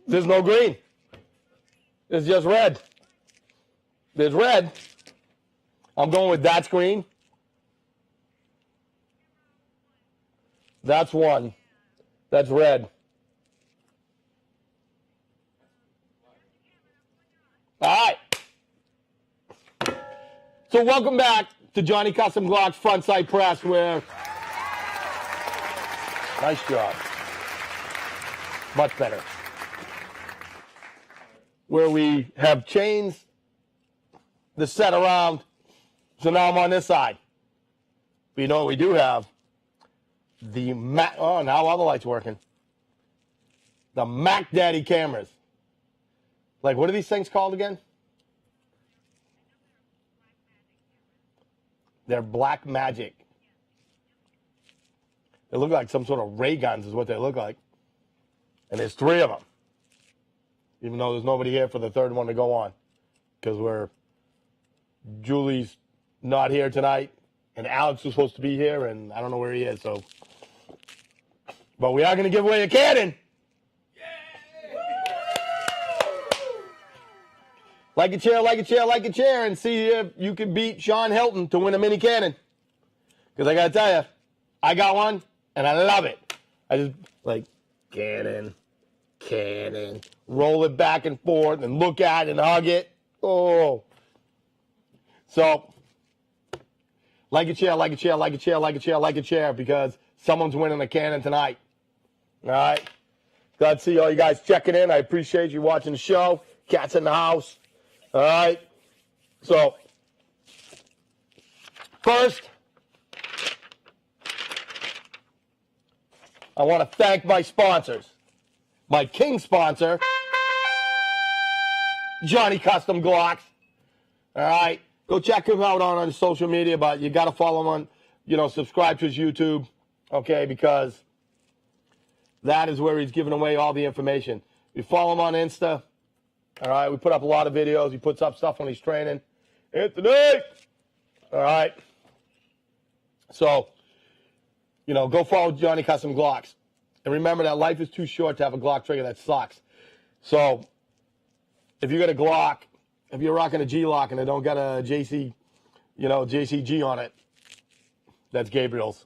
There's no green. It's just red. There's red. I'm going with that's green. That's one. That's red. All right. So welcome back to Johnny Custom Glock's Frontside Press, where... Nice job. Much better. Where we have changed the set around, so now I'm on this side. But you know what we do have? The Mac... Oh, now all the lights working. The Mac Daddy cameras. Like, what are these things called again? They're Black Magic. They look like some sort of ray guns is what they look like. And there's 3 of them. Even though there's nobody here for the third one to go on. Because Julie's not here tonight. And Alex was supposed to be here, and I don't know where he is. So, but we are going to give away a cannon. Like a chair, like a chair, like a chair, and see if you can beat Sean Hilton to win a mini cannon. Because I got to tell you, I got one, and I love it. I just, like, cannon, roll it back and forth, and look at it and hug it. Oh. So, like a chair, like a chair, like a chair, like a chair, like a chair, because someone's winning a cannon tonight. All right? Glad to see all you guys checking in. I appreciate you watching the show. Cats in the house. All right, so first, I want to thank my sponsors. My king sponsor, Johnny Custom Glocks. All right, go check him out on social media, but you got to follow him on, subscribe to his YouTube, okay, because that is where he's giving away all the information. You follow him on Insta. All right, we put up a lot of videos. He puts up stuff when he's training. Anthony! All right. So, go follow Johnny Custom Glocks. And remember that life is too short to have a Glock trigger that sucks. So, if you got a Glock, if you're rocking a G-Lock and it don't got a JCG on it, that's Gabriel's.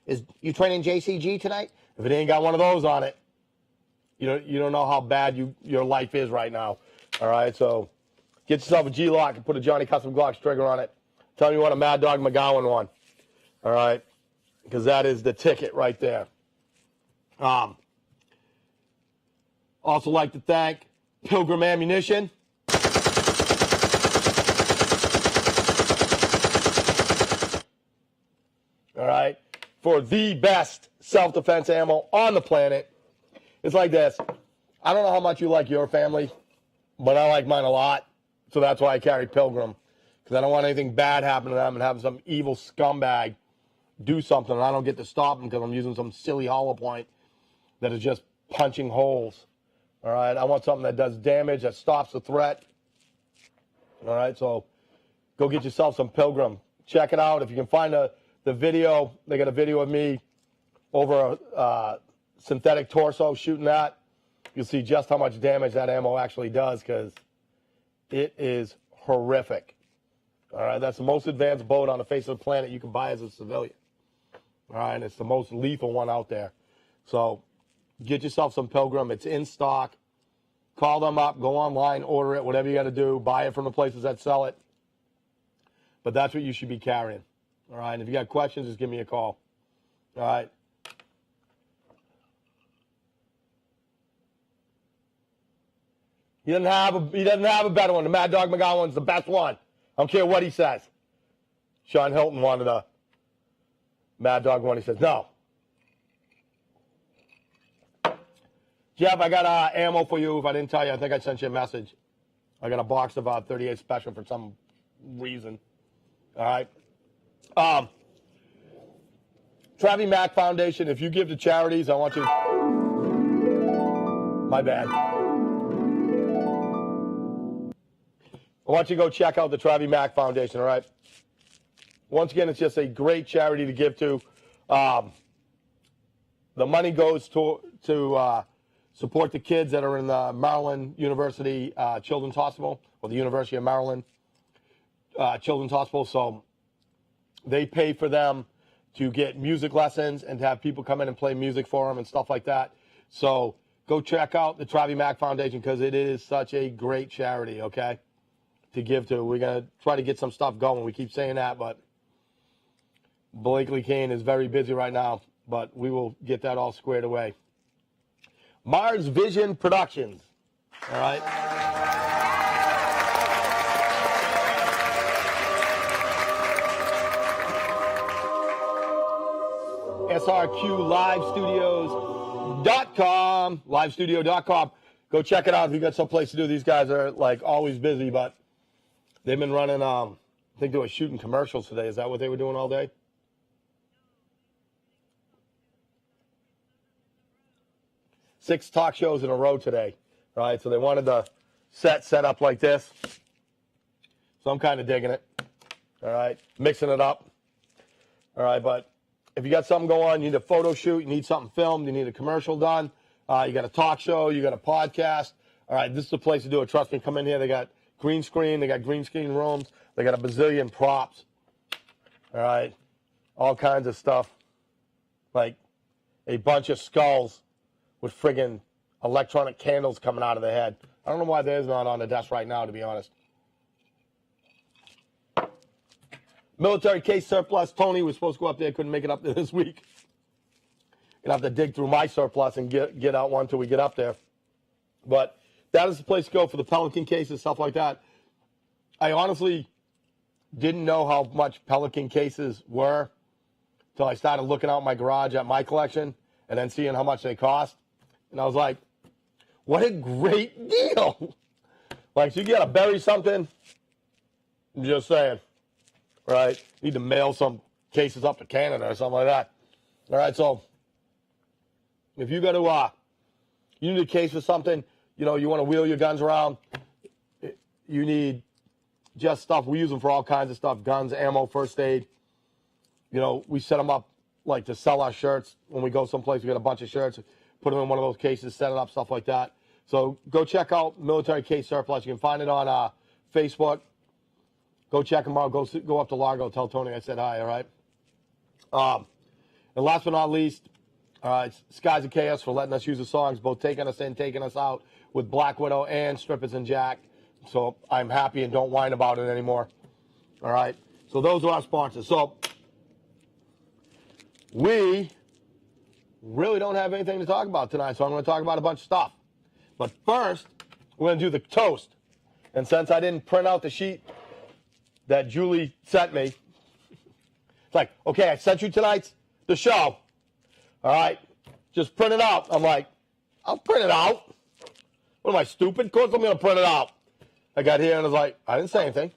Is you training JCG tonight? If it ain't got one of those on it, you don't know how bad your life is right now. All right, so get yourself a G-Lock and put a Johnny Custom Glocks trigger on it. Tell me what a Mad Dog McGowan won. All right, because that is the ticket right there. Also like to thank Pilgrim Ammunition. All right, for the best self-defense ammo on the planet. It's like this. I don't know how much you like your family, but I like mine a lot. So that's why I carry Pilgrim. Because I don't want anything bad happen to them and have some evil scumbag do something. And I don't get to stop them because I'm using some silly hollow point that is just punching holes. All right. I want something that does damage, that stops the threat. All right. So go get yourself some Pilgrim. Check it out. If you can find the video, they got a video of me over a synthetic torso shooting that. You'll see just how much damage that ammo actually does because it is horrific. All right, that's the most advanced boat on the face of the planet you can buy as a civilian. All right, and it's the most lethal one out there. So get yourself some Pilgrim. It's in stock. Call them up, go online, order it, whatever you got to do. Buy it from the places that sell it. But that's what you should be carrying. All right, and if you got questions, just give me a call. All right. He doesn't have a better one. The Mad Dog McGowan's the best one. I don't care what he says. Sean Hilton wanted a Mad Dog one. He says, no. Jeff, I got ammo for you. If I didn't tell you, I think I sent you a message. I got a box of 38 Special for some reason. All right. Travi Mack Foundation, if you give to charities, I want you... My bad. I want you to go check out the Travi Mack Foundation, all right? Once again, it's just a great charity to give to. The money goes to support the kids that are in the Maryland University Children's Hospital, or the University of Maryland Children's Hospital. So they pay for them to get music lessons and to have people come in and play music for them and stuff like that. So go check out the Travie Mack Foundation because it is such a great charity, okay, to give to. We're going to try to get some stuff going. We keep saying that, but Blakely Kane is very busy right now, but we will get that all squared away. Mars Vision Productions, all right? SRQLivestudios.com, livestudio.com. Go check it out if you got someplace to do. These guys are like always busy, but they've been running, I think they were shooting commercials today. Is that what they were doing all day? Six talk shows in a row today, right? So they wanted the set up like this. So I'm kind of digging it, all right? Mixing it up, all right? But if you got something going on, you need a photo shoot, you need something filmed, you need a commercial done, you got a talk show, you got a podcast, all right, this is the place to do it. Trust me, come in here. They got green screen, they got green screen rooms, they got a bazillion props, all right? All kinds of stuff, like a bunch of skulls with friggin' electronic candles coming out of the head. I don't know why theirs not on the desk right now, to be honest. Military case surplus. Tony was supposed to go up there, couldn't make it up there this week. Gonna have to dig through my surplus and get out one till we get up there. But that is the place to go for the Pelican cases, stuff like that. I honestly didn't know how much Pelican cases were until I started looking out my garage at my collection and then seeing how much they cost. And I was like, what a great deal. Like, so you got to bury something. I'm just saying, right? Need to mail some cases up to Canada or something like that. All right, so if you got to, you need a case for something, you know, you want to wheel your guns around, you need just stuff. We use them for all kinds of stuff, guns, ammo, first aid. You know, we set them up like to sell our shirts. When we go someplace, we got a bunch of shirts, put them in one of those cases, set it up, stuff like that. So go check out Military Case Surplus. You can find it on Facebook. Go check them out. Go up to Largo. Tell Tony I said hi, all right? And last but not least, it's Skies of Chaos for letting us use the songs, both taking us in, taking us out with Black Widow and Strippers and Jack. So I'm happy and don't whine about it anymore. All right? So those are our sponsors. So we really don't have anything to talk about tonight, so I'm going to talk about a bunch of stuff. But first, we're going to do the toast. And since I didn't print out the sheet that Julie sent me, it's like, okay, I sent you tonight's the show. All right, just print it out. I'm like, I'll print it out. What am I, stupid? Of course I'm going to print it out. I got here and I was like, I didn't say anything.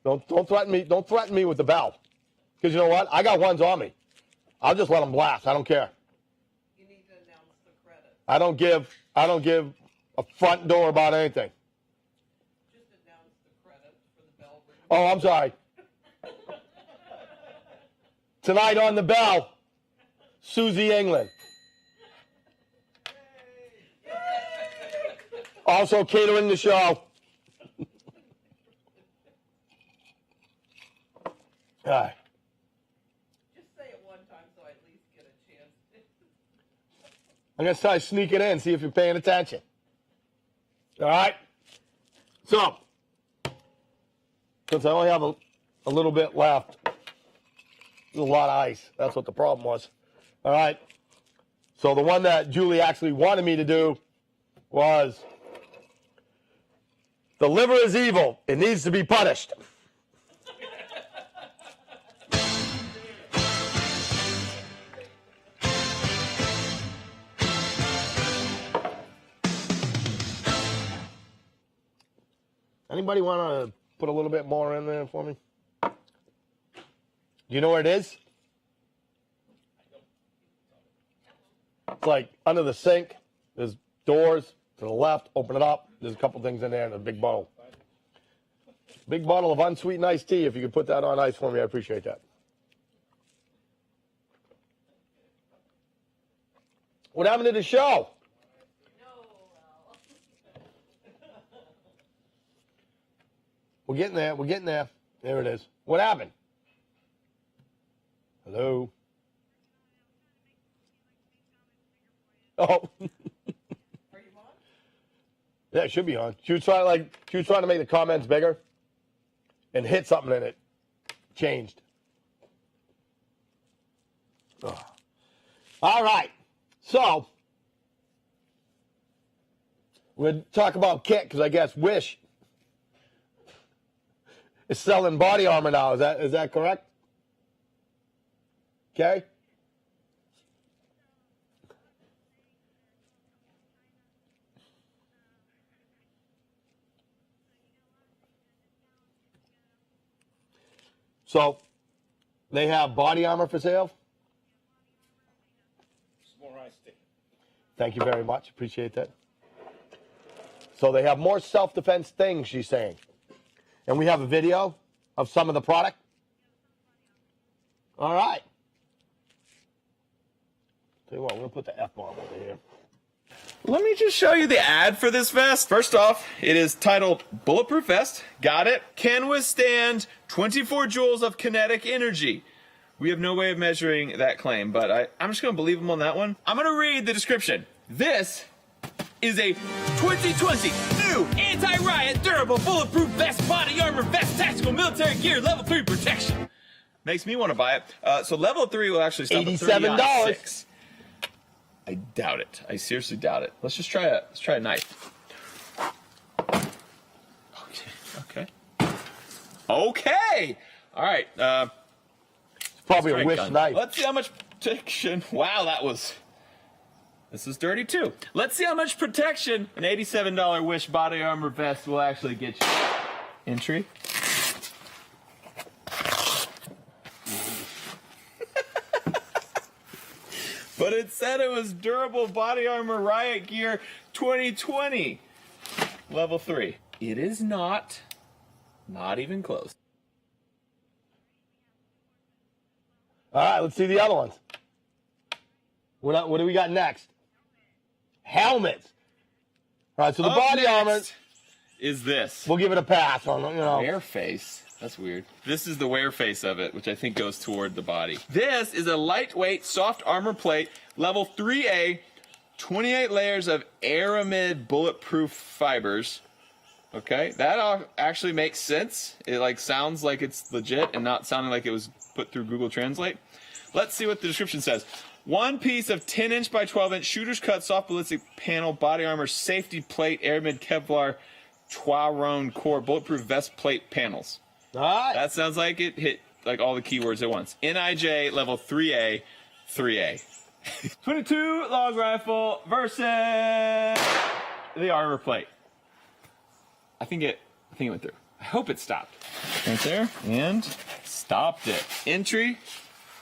Don't threaten me. Don't threaten me with the bell. Because you know what? I got ones on me. I'll just let them blast. I don't care. You need to announce the credit. I don't give a front door about anything. Just announce the credit for the bell ring. Oh, I'm sorry. Tonight on the bell, Susie England. Also catering the show. All right. Just say it one time so I at least get a chance. I'm going to try to sneak it in, see if you're paying attention. All right? So, since I only have a little bit left, there's a lot of ice. That's what the problem was. All right? So the one that Julie actually wanted me to do was, the liver is evil. It needs to be punished. Anybody want to put a little bit more in there for me? Do you know where it is? It's like under the sink. There's doors to the left. Open it up. There's a couple things in there and a big bottle. Big bottle of unsweetened iced tea. If you could put that on ice for me, I appreciate that. What happened to the show? We're getting there. We're getting there. There it is. What happened? Hello? Oh. Are you on? Yeah, it should be on. She was trying to make the comments bigger and hit something in it. Changed. Ugh. All right. So, we'll talk about Kit because I guess Wish is selling body armor now. Is that correct? Okay. So, they have body armor for sale. Thank you very much. Appreciate that. So they have more self-defense things, she's saying. And we have a video of some of the product. All right. Tell you what, we're going to put the F-bomb over here. Let me just show you the ad for this vest. First off, it is titled Bulletproof Vest. Got it. Can withstand 24 joules of kinetic energy. We have no way of measuring that claim, but I'm just going to believe them on that one. I'm going to read the description. This is a 2020 new anti-riot durable bulletproof vest, body armor vest, tactical military gear, level 3 protection. Makes me want to buy it. So level 3 will actually stop at $87. I doubt it. I seriously doubt it. Let's try a knife. Okay. Okay. All right. Probably a Wish knife. Let's see how much protection. Wow, this is dirty too. Let's see how much protection an $87 Wish body armor vest will actually get you. Entry. But it said it was durable body armor riot gear 2020. Level 3. It is not even close. All right, let's see the other ones. What do we got next? Helmets. All right, so the body armor is this. We'll give it a pass on, Wear face. That's weird. This is the wear face of it, which I think goes toward the body. This is a lightweight, soft armor plate, level 3A, 28 layers of aramid bulletproof fibers. Okay, that actually makes sense. It sounds like it's legit and not sounding like it was put through Google Translate. Let's see what the description says. One piece of 10-inch by 12-inch shooter's cut soft ballistic panel body armor safety plate aramid Kevlar Twaron core bulletproof vest plate panels. All right. That sounds like it hit all the keywords at once. NIJ level 3A, 3A. 22 long rifle versus the armor plate. I think it went through. I hope it stopped. Right there, and stopped it. Entry,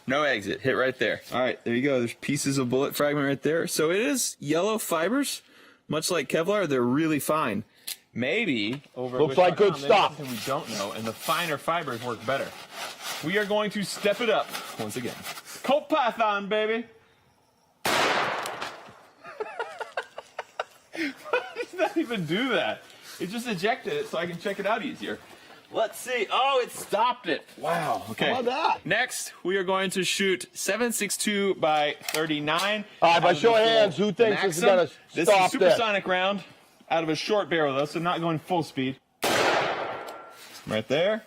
no exit. Hit right there. All right, there you go. There's pieces of bullet fragment right there. So it is yellow fibers, much like Kevlar. They're really fine. Maybe over looks like good stuff. We don't know, and the finer fibers work better. We are going to step it up once again. Colt Python, baby. Why does that even do that? It just ejected it so I can check it out easier. Let's see. Oh, it stopped it. Wow. Okay. How about that? Next, we are going to shoot 7.62 by 39. All right, by show of hands, who thinks this is going to stop this? This is a supersonic round out of a short barrel, though, so not going full speed. Right there.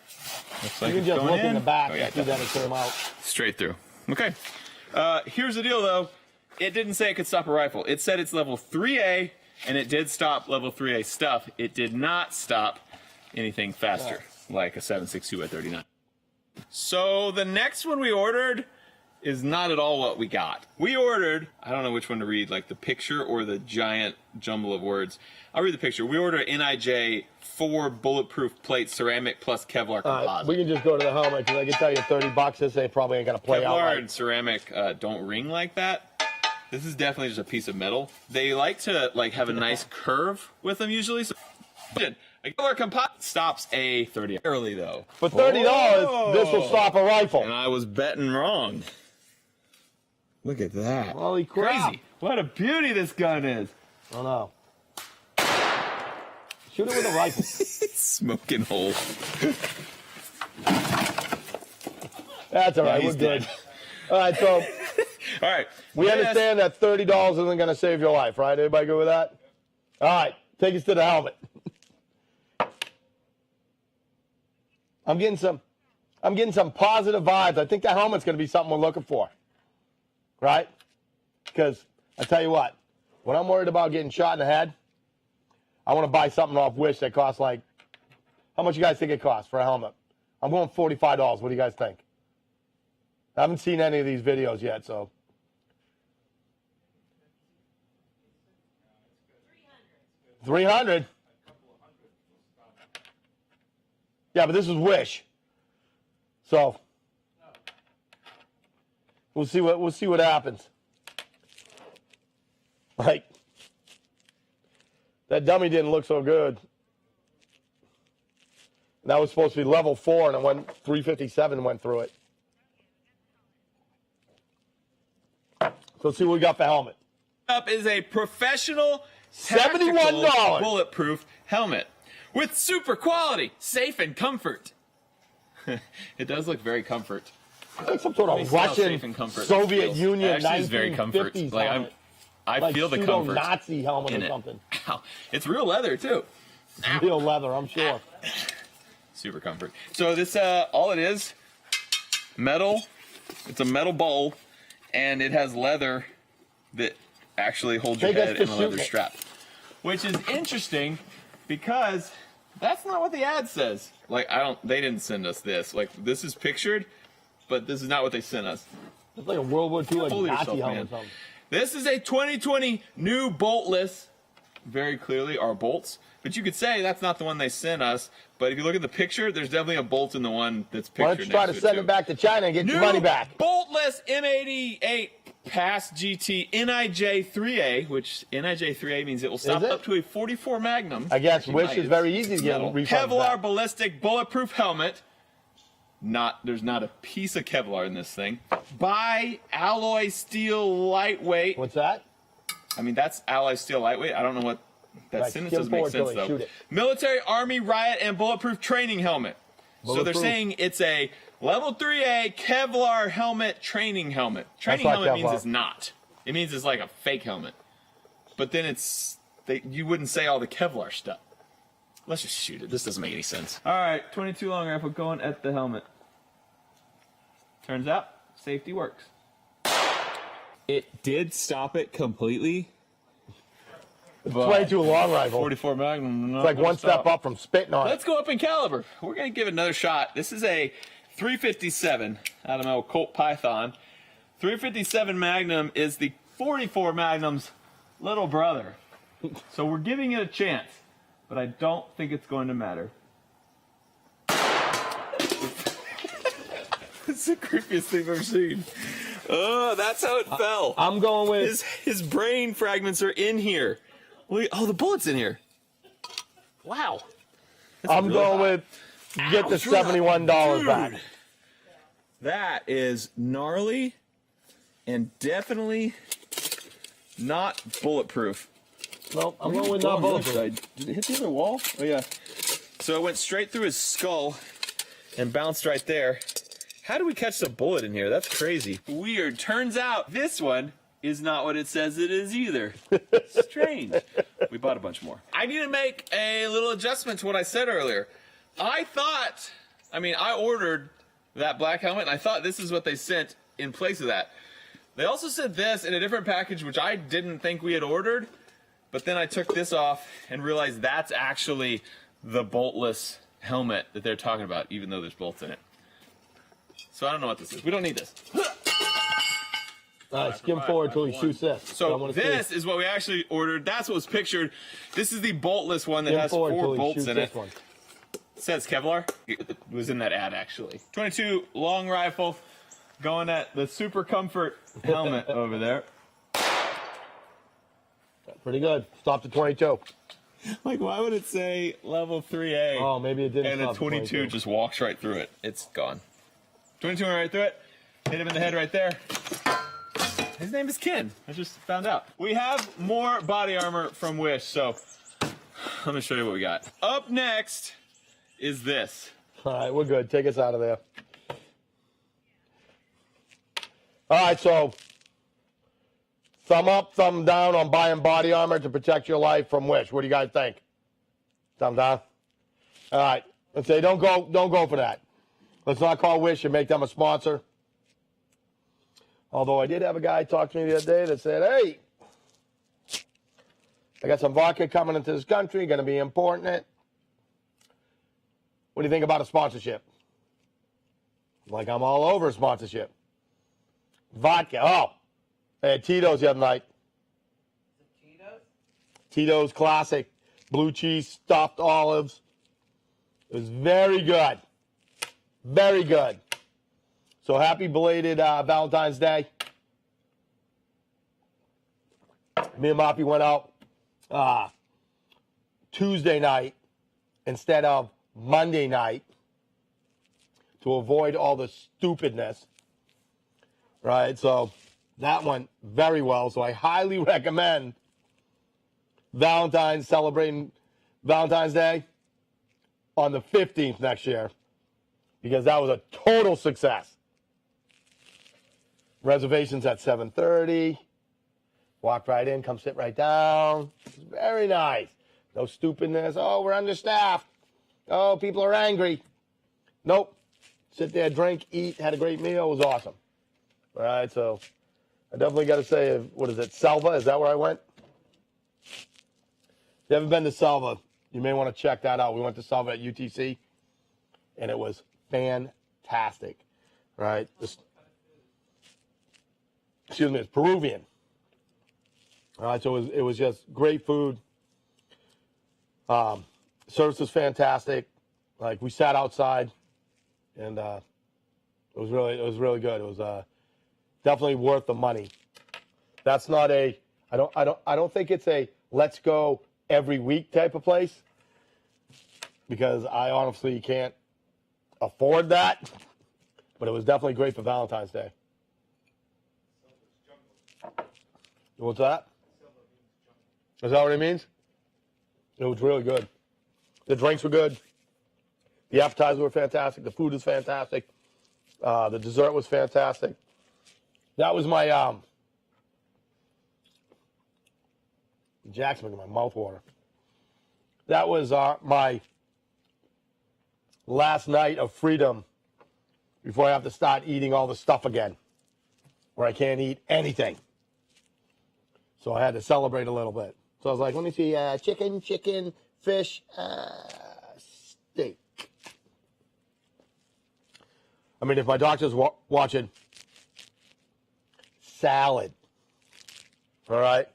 Looks like you can just look in the back and see that it came out. Straight through. Okay. Here's the deal, though. It didn't say it could stop a rifle. It said it's level 3A, and it did stop level 3A stuff. It did not stop anything faster, like a 7.62 by 39. So the next one we ordered is not at all what we got. We ordered, I don't know which one to read, like the picture or the giant jumble of words. I'll read the picture. We ordered NIJ 4 bulletproof plate ceramic plus Kevlar composite. We can just go to the helmet because I can tell you $30 this they probably ain't going to play out. Kevlar Right. and ceramic don't ring like that. This is definitely just a piece of metal. They like to have a nice curve with them usually. So a Kevlar composite stops a 30 early though. For $30, this will stop a rifle. And I was betting wrong. Look at that. Holy crap. Crazy. What a beauty this gun is. I don't know. Shoot it with a rifle. Smoking hole. That's all right. he's We're good. dead. All right, so All right. we Yes. understand that $30 isn't going to save your life, right? Everybody good with that? All right, take us to the helmet. I'm getting some positive vibes. I think that helmet's going to be something we're looking for, right? Because I tell you what, when I'm worried about getting shot in the head, I want to buy something off Wish that costs like, how much you guys think it costs for a helmet? I'm going $45. What do you guys think? I haven't seen any of these videos yet, so. 300. Yeah, but this is Wish. So we'll see what happens. Like, that dummy didn't look so good. That was supposed to be level 4, and it went 357 went through it. So let's see what we got for helmet. Up is a professional $71 tactical bulletproof helmet with super quality, safe and comfort. It does look very comfort. Like some sort of Safe and Russian, comfort Soviet feels. Union, It actually is very comfort. 1950s Like helmet. I Like feel the comfort Nazi helmet in or it. something. Ow. It's real leather too. Real leather, I'm sure. Super comfort. So this, all it is, metal. It's a metal bowl, and it has leather that actually holds your Take us head to in a leather shooting it. strap, which is interesting because that's not what the ad says. Like they didn't send us this. Like this is pictured, but this is not what they sent us. It's like a World War II like Hold Nazi yourself, helmet man. or something. This is a 2020 new boltless. Very clearly are bolts, but you could say that's not the one they sent us. But if you look at the picture, there's definitely a bolt in the one that's pictured. Why don't you try to next send it it back to China and get New your money back? boltless M88 Pass GT NIJ3A, which NIJ3A means it will stop it? up to a 44 Magnum. I guess Actually, Wish might. is very easy to get Metal. refunds Kevlar back. ballistic bulletproof helmet. There's not a piece of Kevlar in this thing. Bi-alloy steel lightweight. What's that? I mean, that's alloy steel lightweight. I don't know what that Right, sentence skim doesn't make forward till sense they though. shoot it. Military, Army, riot, and bulletproof training helmet. So they're Bulletproof. saying it's a level 3A Kevlar helmet training helmet. Training like helmet means Kevlar. it's not. It means it's like a fake helmet. But then you wouldn't say all the Kevlar stuff. Let's just shoot it. This doesn't make any sense. All right, 22 long rifle going at the helmet. Turns out, safety works. It did stop it completely. 22 long rifle. 44 Magnum. It's like one step up from spitting on Let's it. go up in caliber. We're going to give it another shot. This is a 357 out of my old Colt Python. 357 Magnum is the 44 Magnum's little brother. So we're giving it a chance, but I don't think it's going to matter. It's the creepiest thing I've ever seen. Oh, that's how it fell. I'm going with His brain fragments are in here. Look, oh, the bullet's in here. Wow. I'm going with get the $71 back. Dude, that is gnarly and definitely not bulletproof. Well, I'm going with not bulletproof. Did it hit the other wall? Oh, yeah. So it went straight through his skull and bounced right there. How do we catch the bullet in here? That's crazy. Weird. Turns out this one is not what it says it is either. Strange. We bought a bunch more. I need to make a little adjustment to what I said earlier. I ordered that black helmet, and I thought this is what they sent in place of that. They also sent this in a different package, which I didn't think we had ordered, but then I took this off and realized that's actually the boltless helmet that they're talking about, even though there's bolts in it. So I don't know what this is. We don't need this. Skim forward till he shoots this. So this is what we actually ordered. That's what was pictured. This is the boltless one that has 4 bolts in it. One. It says Kevlar. It was in that ad, actually. 22 long rifle going at the Super Comfort helmet over there. Pretty good. Stop to 22. Like, why would it say level 3A? Oh, maybe it didn't. And a stop to 22 just walks right through it. It's gone. 22 went right through it. Hit him in the head right there. His name is Ken. I just found out. We have more body armor from Wish, so Let me show you what we got. Up next is this. All right, we're good. Take us out of there. All right, so thumb up, thumb down on buying body armor to protect your life from Wish. What do you guys think? Thumb down. All right. Let's say don't go for that. Let's not call Wish and make them a sponsor. Although I did have a guy talk to me the other day that said, "Hey, I got some vodka coming into this country, going to be importing it. What do you think about a sponsorship?" Like, I'm all over sponsorship. Vodka. Oh, I had Tito's the other night. Tito's? Tito's Classic. Blue cheese, stuffed olives. It was very good. Very good. So happy belated Valentine's Day. Me and Moppy went out Tuesday night instead of Monday night to avoid all the stupidness. Right? So that went very well. So I highly recommend celebrating Valentine's Day on the 15th next year, because that was a total success. Reservations at 7:30. Walk right in, come sit right down. It's very nice. No stupidness. Oh, we're understaffed. Oh, people are angry. Nope. Sit there, drink, eat, had a great meal. It was awesome. All right, so I definitely got to say, what is it, Selva? Is that where I went? If you haven't been to Selva, you may want to check that out. We went to Selva at UTC, and it was fantastic. Right? Excuse me, it's Peruvian. All right, so it was just great food. Service was fantastic. Like, we sat outside, and it was really good. It was definitely worth the money. That's not I don't think it's a let's go every week type of place, because I honestly can't afford that. But it was definitely great for Valentine's Day. What's that? Is that what it means? It was really good. The drinks were good. The appetizers were fantastic. The food is fantastic. The dessert was fantastic. That was my Jack's making my mouth water. That was my last night of freedom before I have to start eating all the stuff again, where I can't eat anything. So I had to celebrate a little bit. So I was like, let me see, chicken, fish, steak. I mean, if my doctor's watching, salad. All right?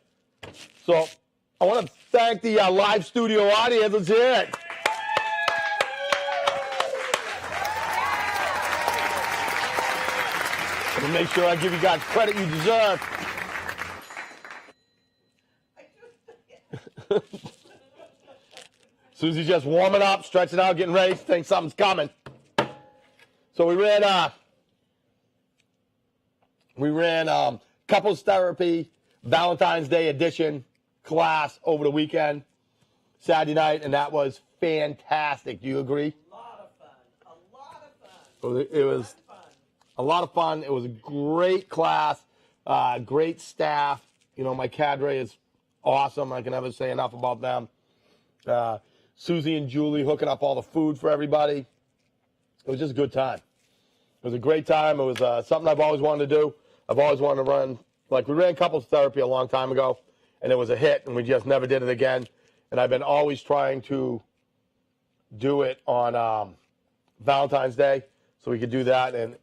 So I want to thank the live studio audience. Let's hear it. To make sure I give you guys credit you deserve. Susie's just warming up, stretching out, getting ready. Think something's coming. So we ran couples therapy Valentine's Day edition class over the weekend, Saturday night, and that was fantastic. Do you agree? A lot of fun. It was a lot of fun. It was a great class, great staff. You know, my cadre is awesome. I can never say enough about them. Susie and Julie hooking up all the food for everybody. It was just a good time. It was a great time. It was something I've always wanted to do. I've always wanted to run. Like, we ran couples therapy a long time ago, and it was a hit, and we just never did it again. And I've been always trying to do it on Valentine's Day so we could do that. And,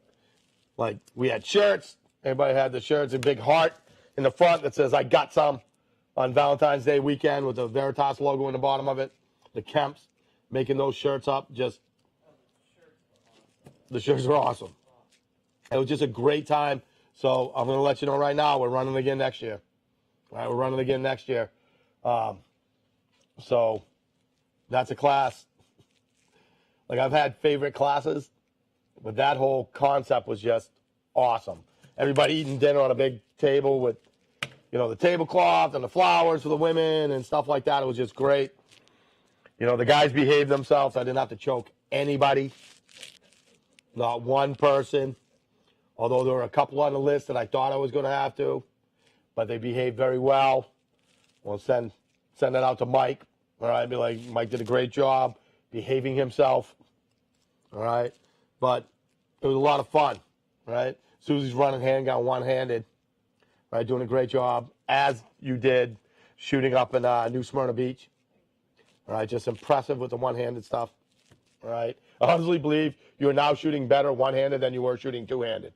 like, we had shirts. Everybody had the shirts, a big heart in the front that says, "I got some," on Valentine's Day weekend with the Veritas logo in the bottom of it. The Kemps making those shirts up. Just, the shirts were awesome. It was just a great time. So I'm going to let you know right now, we're running again next year. All right, we're running again next year. So that's a class. Like, I've had favorite classes, but that whole concept was just awesome. Everybody eating dinner on a big table with, you know, the tablecloth and the flowers for the women and stuff like that. It was just great. You know, the guys behaved themselves. I didn't have to choke anybody. Not one person. Although there were a couple on the list that I thought I was going to have to. But they behaved very well. We'll send that out to Mike. All right, be like, Mike did a great job behaving himself. All right, but it was a lot of fun. Right, Susie's running handgun one-handed. Right, doing a great job, as you did shooting up in New Smyrna Beach. All right, just impressive with the one-handed stuff. All right, I honestly believe you're now shooting better one-handed than you were shooting two-handed.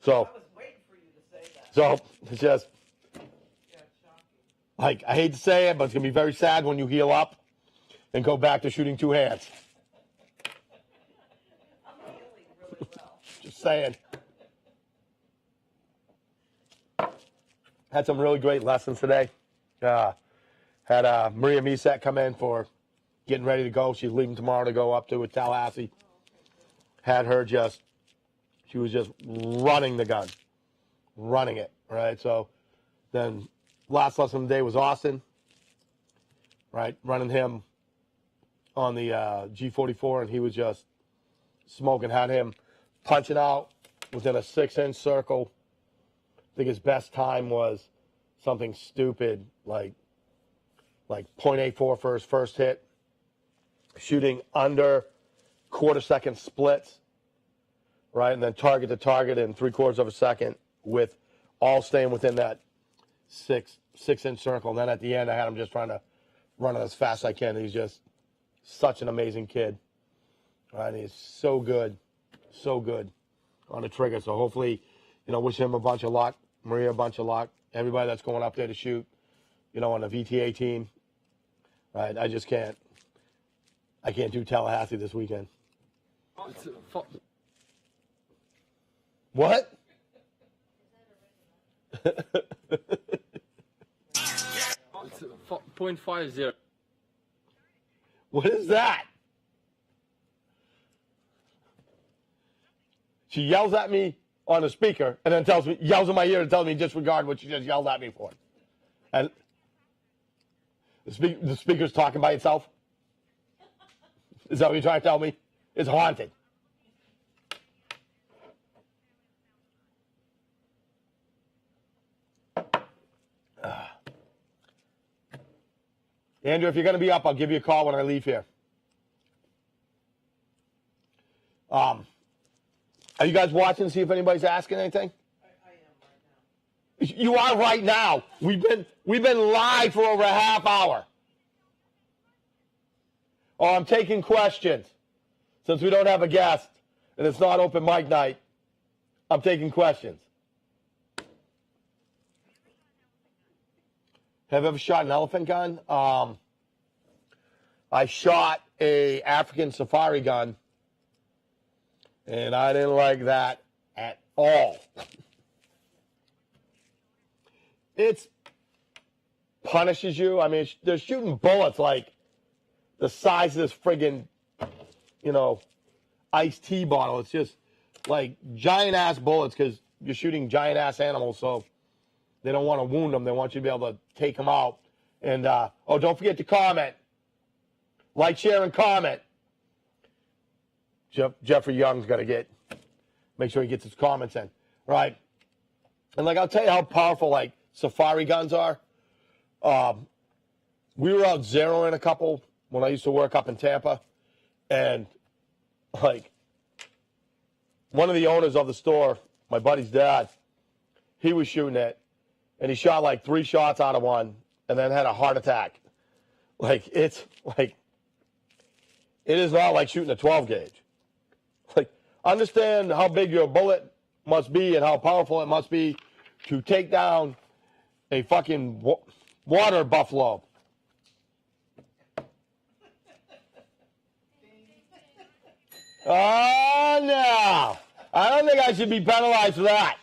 So, I was waiting for you to say that. so it's just. Yeah, shocking. Like, I hate to say it, but it's going to be very sad when you heal up and go back to shooting two hands. I'm healing really well. Just saying. Had some really great lessons today. Had Maria Misek come in for getting ready to go. She's leaving tomorrow to go up to Tallahassee. Had her she was just running the gun. Running it, right? So then last lesson of the day was Austin, right? Running him on the G44, and he was just smoking. Had him punching out within a 6-inch circle. I think his best time was something stupid like 0.84 for his first hit. Shooting under quarter-second splits, right? And then target to target in 3/4 of a second with all staying within that six-inch circle. And then at the end, I had him just trying to run it as fast as I can. He's just such an amazing kid. Right? He's so good on the trigger. So hopefully, wish him a bunch of luck, Maria a bunch of luck, everybody that's going up there to shoot, on the VTA team. Right? I can't do Tallahassee this weekend. What? It's 0.50. What is that? She yells at me on the speaker and then yells in my ear and tells me disregard what she just yelled at me for. And the speaker's talking by itself? Is that what you're trying to tell me? It's haunted. Andrew, if you're going to be up, I'll give you a call when I leave here. Are you guys watching to see if anybody's asking anything? I am right now. You are right now. We've been live for over a half hour. Oh, I'm taking questions. Since we don't have a guest and it's not open mic night, I'm taking questions. Have you ever shot an elephant gun? I shot a African safari gun, and I didn't like that at all. It punishes you. I mean, they're shooting bullets like the size of this friggin', iced tea bottle. It's just like giant-ass bullets because you're shooting giant-ass animals, so they don't want to wound them. They want you to be able to take them out. And, don't forget to comment. Like, share, and comment. Jeffrey Young's got to make sure he gets his comments in. Right? And, I'll tell you how powerful, safari guns are. We were out zeroing a couple when I used to work up in Tampa. And, one of the owners of the store, my buddy's dad, he was shooting it. And he shot 3 shots out of one and then had a heart attack. It is not like shooting a 12 gauge. Understand how big your bullet must be and how powerful it must be to take down a fucking water buffalo. Oh, no. I don't think I should be penalized for that.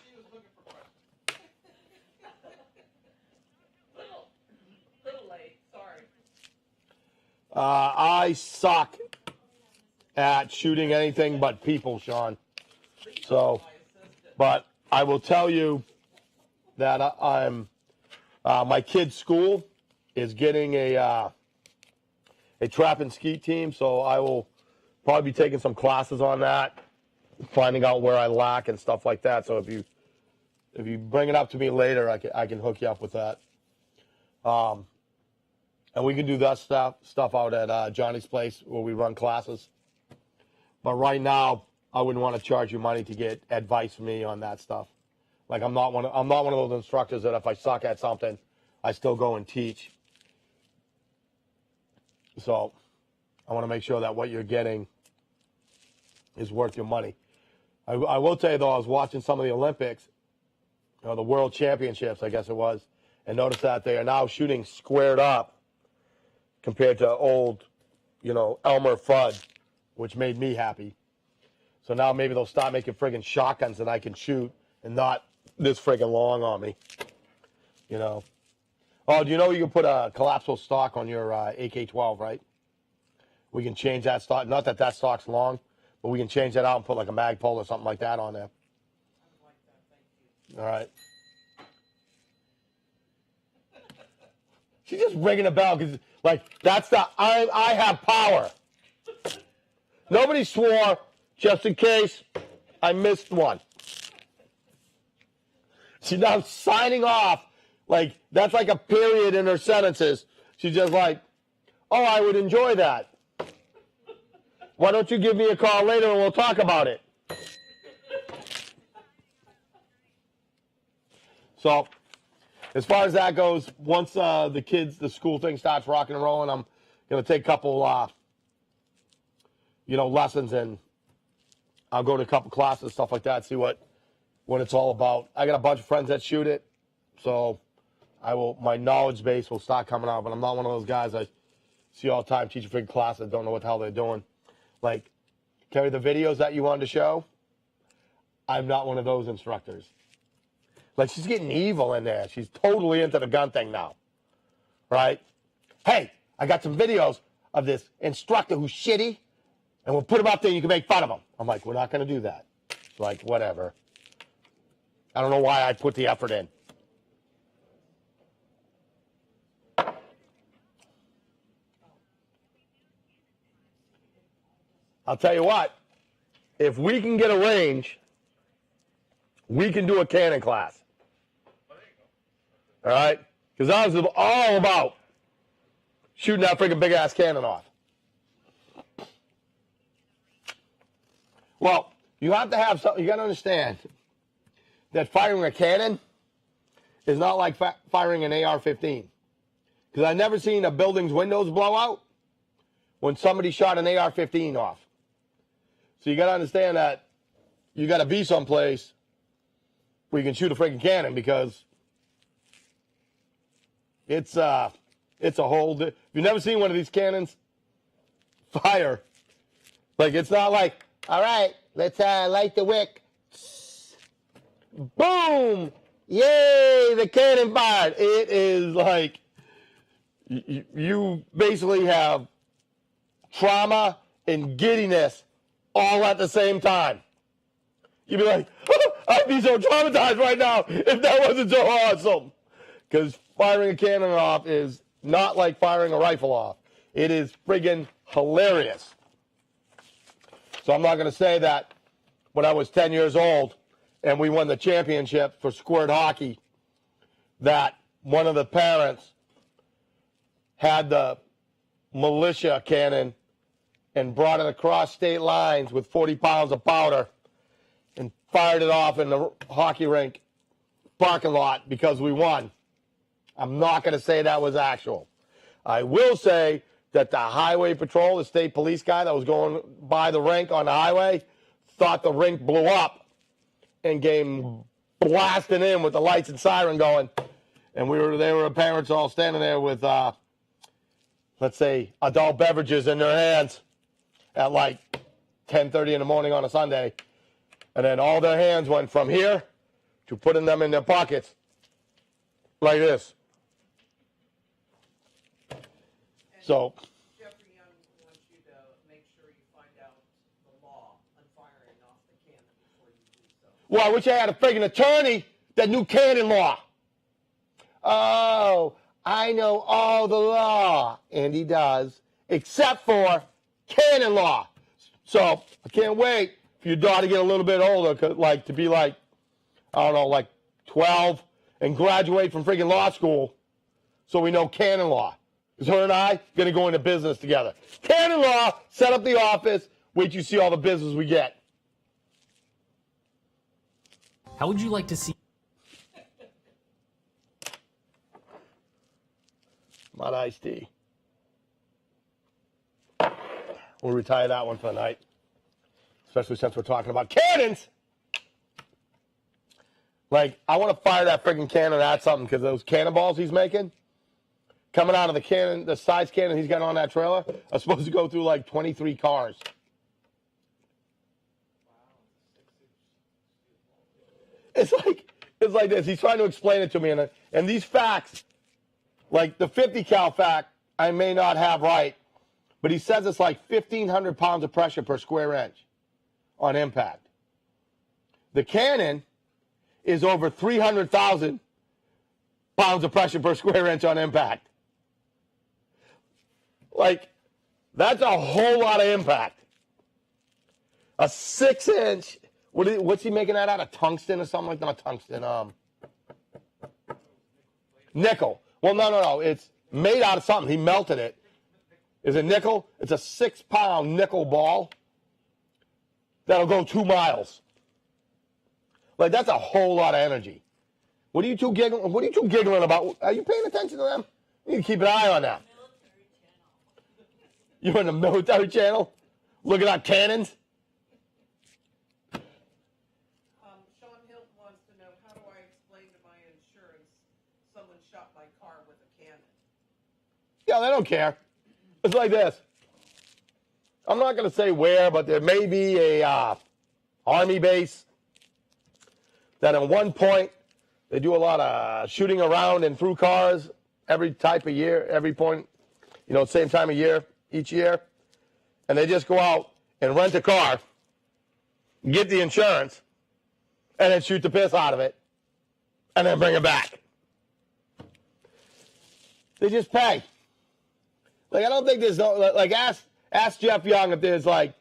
Little late, sorry. I suck at shooting anything but people, Sean. So, but I will tell you that my kid's school is getting a a trap and skeet team, so I will probably be taking some classes on that, finding out where I lack and stuff like that. So if you bring it up to me later, I can hook you up with that. And we can do that stuff out at Johnny's place where we run classes. But right now, I wouldn't want to charge you money to get advice from me on that stuff. Like I'm not one of those instructors that if I suck at something, I still go and teach. So I want to make sure that what you're getting is worth your money. I will tell you though, I was watching some of the Olympics, the World Championships, I guess it was, and noticed that they are now shooting squared up compared to old, Elmer Fudd, which made me happy. So now maybe they'll start making friggin' shotguns that I can shoot and not this friggin' long on me. Oh, do you know you can put a collapsible stock on your AK-12, right? We can change that stock. Not that stock's long, but we can change that out and put like a mag pole or something like that on there. All right. She's just ringing a bell because, that's the I have power. Nobody swore, just in case I missed one. She's now signing off, that's like a period in her sentences. She's just like, oh, I would enjoy that. Why don't you give me a call later and we'll talk about it? So, as far as that goes, once the school thing starts rocking and rolling, I'm going to take a couple, lessons, and I'll go to a couple classes, stuff like that, see what it's all about. I got a bunch of friends that shoot it, so my knowledge base will start coming out, but I'm not one of those guys I see all the time teaching freaking classes, don't know what the hell they're doing. Carry the videos that you wanted to show, I'm not one of those instructors. She's getting evil in there. She's totally into the gun thing now, right? Hey, I got some videos of this instructor who's shitty, and we'll put him up there and you can make fun of him. I'm like, we're not going to do that. Whatever. I don't know why I put the effort in. I'll tell you what, if we can get a range, we can do a cannon class. All right? Because I was all about shooting that freaking big-ass cannon off. Well, you have to have something. You got to understand that firing a cannon is not like firing an AR-15. Because I've never seen a building's windows blow out when somebody shot an AR-15 off. So you got to understand that you got to be someplace where you can shoot a freaking cannon, because it's a whole. If you've never seen one of these cannons fire, it's not like, all right, let's light the wick. Boom! Yay! The cannon fired. It is like you basically have trauma and giddiness all at the same time. You'd be like, oh, I'd be so traumatized right now if that wasn't so awesome. Because firing a cannon off is not like firing a rifle off. It is friggin' hilarious. So I'm not going to say that when I was 10 years old and we won the championship for squirt hockey, that one of the parents had the militia cannon and brought it across state lines with 40 pounds of powder and fired it off in the hockey rink parking lot because we won. I'm not going to say that was actual. I will say that the highway patrol, the state police guy that was going by the rink on the highway, thought the rink blew up and came blasting in with the lights and siren going. And they were parents all standing there with, let's say, adult beverages in their hands at 10:30 in the morning on a Sunday. And then all their hands went from here to putting them in their pockets like this. So Jeffrey Young wants you to make sure you find out the law on firing off the cannon before you do so. Well, I wish I had a friggin' attorney that knew canon law. Oh, I know all the law. And he does. except for canon law. So I can't wait for your daughter to get a little bit older, like to be like, I don't know, like 12 and graduate from freaking law school so we know canon law. Because her and I going to go into business together. Canon law, set up the office, wait till you see all the business we get. How would you like to see? Mud iced tea. We'll retire that one for the night. Especially since we're talking about cannons. Like, I want to fire that freaking cannon at something because those cannonballs he's making, coming out of the cannon, the size cannon he's got on that trailer, are supposed to go through like 23 cars. It's like this. He's trying to explain it to me, and these facts, like the 50 cal fact, I may not have right, but he says it's like 1,500 pounds of pressure per square inch on impact. The cannon is over 300,000 pounds of pressure per square inch on impact. Like, that's a whole lot of impact. A 6-inch, what's he making that out of? Tungsten or something like that? Not tungsten, nickel. Well, no. It's made out of something. He melted it. Is it nickel? It's a 6-pound nickel ball that'll go 2 miles. Like, that's a whole lot of energy. What are you two giggling? What are you two giggling about? Are you paying attention to them? You need to keep an eye on that. You're in the military channel? Looking at cannons? Sean Hilton wants to know, how do I explain to my insurance someone shot my car with a cannon? Yeah, they don't care. It's like this. I'm not going to say where, but there may be a Army base that at one point they do a lot of shooting around and through cars every type of year, every point, same time of year, each year. And they just go out and rent a car, get the insurance, and then shoot the piss out of it, and then bring it back. They just pay. Like, I don't think there's no, like, ask Jeff Young if there's, like,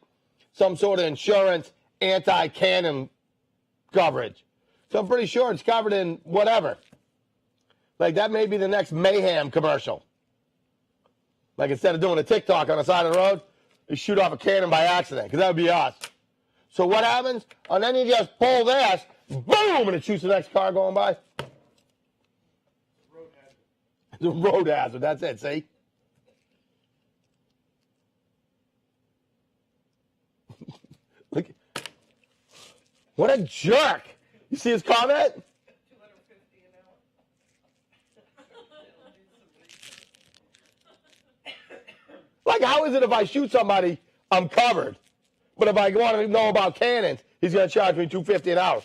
some sort of insurance anti-cannon coverage. So I'm pretty sure it's covered in whatever. Like, that may be the next Mayhem commercial. Like, instead of doing a TikTok on the side of the road, they shoot off a cannon by accident, because that would be us. So what happens? And then you just pull this, boom, and it shoots the next car going by. Road hazard. It's a road hazard. That's it, see? Look. What a jerk. You see his comment? 250 an hour. Like, how is it if I shoot somebody, I'm covered? But if I want to know about cannons, he's going to charge me $250 an hour.